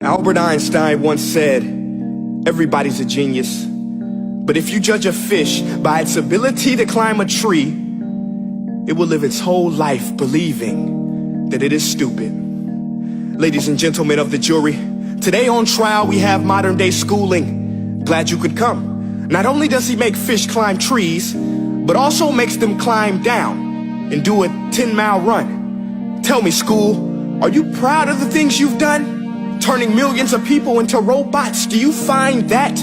Albert Einstein once said, everybody's a genius, but if you judge a fish by its ability to climb a tree, it will live its whole life believing that it is stupid. Ladies and gentlemen of the jury, today on trial we have modern day schooling. Glad you could come. Not only does he make fish climb trees, but also makes them climb down and do a 10-mile run. Tell me, school, are you proud of the things you've done? Turning millions of people into robots, do you find that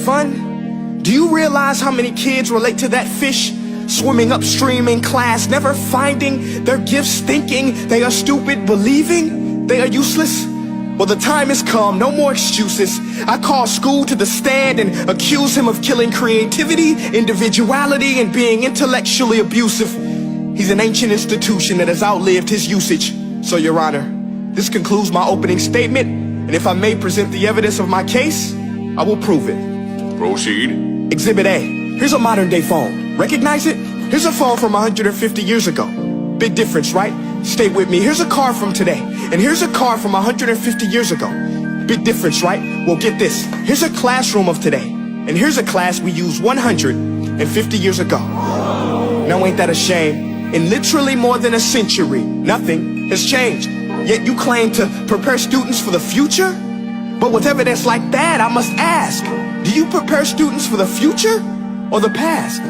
fun? Do you realize how many kids relate to that fish? Swimming upstream in class, never finding their gifts, thinking they are stupid, believing they are useless? Well, the time has come, no more excuses. I call school to the stand and accuse him of killing creativity, individuality, and being intellectually abusive. He's an ancient institution that has outlived his usage. So, Your Honor, this concludes my opening statement, and if I may present the evidence of my case, I will prove it. Proceed. Exhibit A. Here's a modern-day phone. Recognize it? Here's a phone from 150 years ago. Big difference, right? Stay with me. Here's a car from today, and here's a car from 150 years ago. Big difference, right? Well, get this. Here's a classroom of today, and here's a class we used 150 years ago. Now, ain't that a shame? In literally more than a century, nothing has changed. Yet you claim to prepare students for the future? But with evidence like that, I must ask, do you prepare students for the future or the past?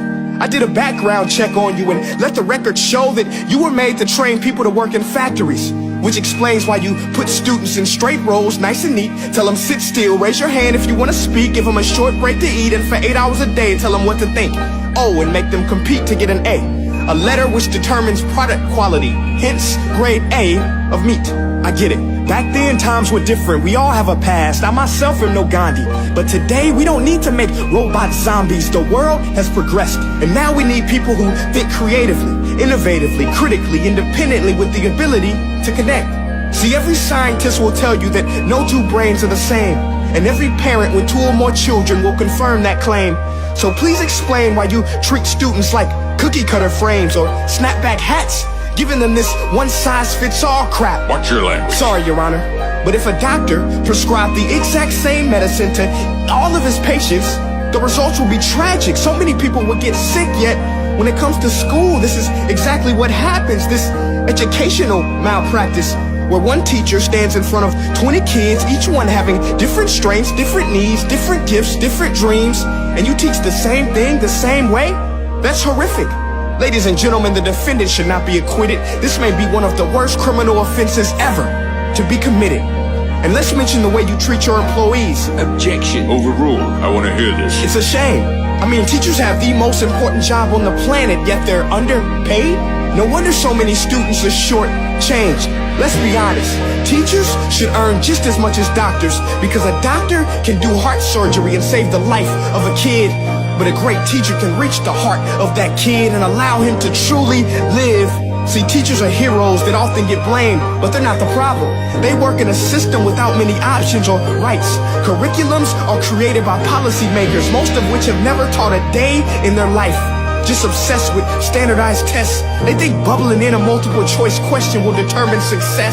I did a background check on you and let the record show that you were made to train people to work in factories, which explains why you put students in straight rows, nice and neat, tell them sit still, raise your hand if you want to speak, give them a short break to eat, and for 8 hours a day tell them what to think. Oh, and make them compete to get an A. A letter which determines product quality, hence grade A of meat. I get it. Back then, times were different. We all have a past. I myself am no Gandhi. But today, we don't need to make robot zombies. The world has progressed. And now we need people who think creatively, innovatively, critically, independently, with the ability to connect. See, every scientist will tell you that no two brains are the same. And every parent with 2 or more children will confirm that claim. So please explain why you treat students like cookie cutter frames or snapback hats, giving them this one-size-fits-all crap. Watch your language. Sorry, Your Honor, but if a doctor prescribed the exact same medicine to all of his patients, the results will be tragic. So many people will get sick, yet when it comes to school, this is exactly what happens. This educational malpractice, where one teacher stands in front of 20 kids, each one having different strengths, different needs, different gifts, different dreams, and you teach the same thing the same way? That's horrific. Ladies and gentlemen, the defendant should not be acquitted. This may be one of the worst criminal offenses ever to be committed. And let's mention the way you treat your employees. Objection. Overruled. I want to hear this. It's a shame. I mean, teachers have the most important job on the planet, yet they're underpaid? No wonder so many students are short-changed. Let's be honest. Teachers should earn just as much as doctors, because a doctor can do heart surgery and save the life of a kid. But a great teacher can reach the heart of that kid and allow him to truly live. See, teachers are heroes that often get blamed, but they're not the problem. They work in a system without many options or rights. Curriculums are created by policymakers, most of which have never taught a day in their life. Just obsessed with standardized tests. They think bubbling in a multiple choice question will determine success.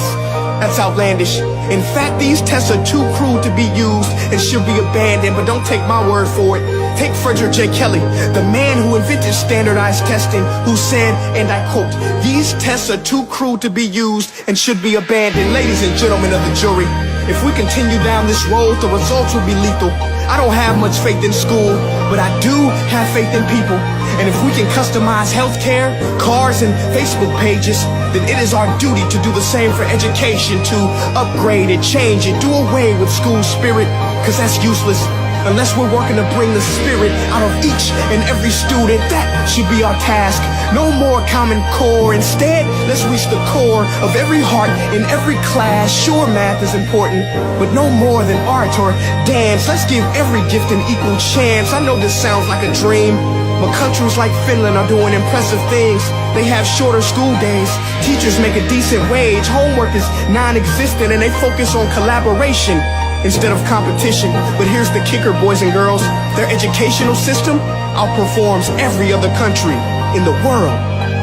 That's outlandish. In fact, these tests are too crude to be used and should be abandoned, but don't take my word for it. Take Frederick J. Kelly, the man who invented standardized testing, who said, and I quote, "These tests are too crude to be used and should be abandoned." Ladies and gentlemen of the jury, if we continue down this road, the results will be lethal. I don't have much faith in school, but I do have faith in people. And if we can customize healthcare, cars, and Facebook pages, then it is our duty to do the same for education, to upgrade it, change it, do away with school spirit, because that's useless. Unless we're working to bring the spirit out of each and every student, that should be our task. No more Common Core. Instead, let's reach the core of every heart in every class. Sure, math is important, but no more than art or dance. Let's give every gift an equal chance. I know this sounds like a dream, but countries like Finland are doing impressive things. They have shorter school days. Teachers make a decent wage. Homework is non-existent, and they focus on collaboration instead of competition. But here's the kicker, boys and girls. Their educational system outperforms every other country in the world.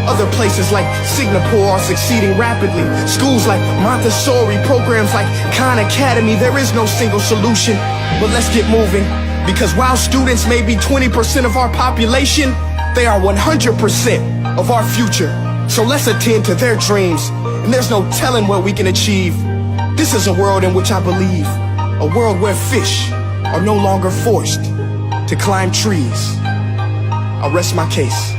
Other places like Singapore are succeeding rapidly. Schools like Montessori, programs like Khan Academy, there is no single solution. But let's get moving, because while students may be 20% of our population, they are 100% of our future. So let's attend to their dreams, and there's no telling what we can achieve. This is a world in which I believe, a world where fish are no longer forced to climb trees. I'll rest my case.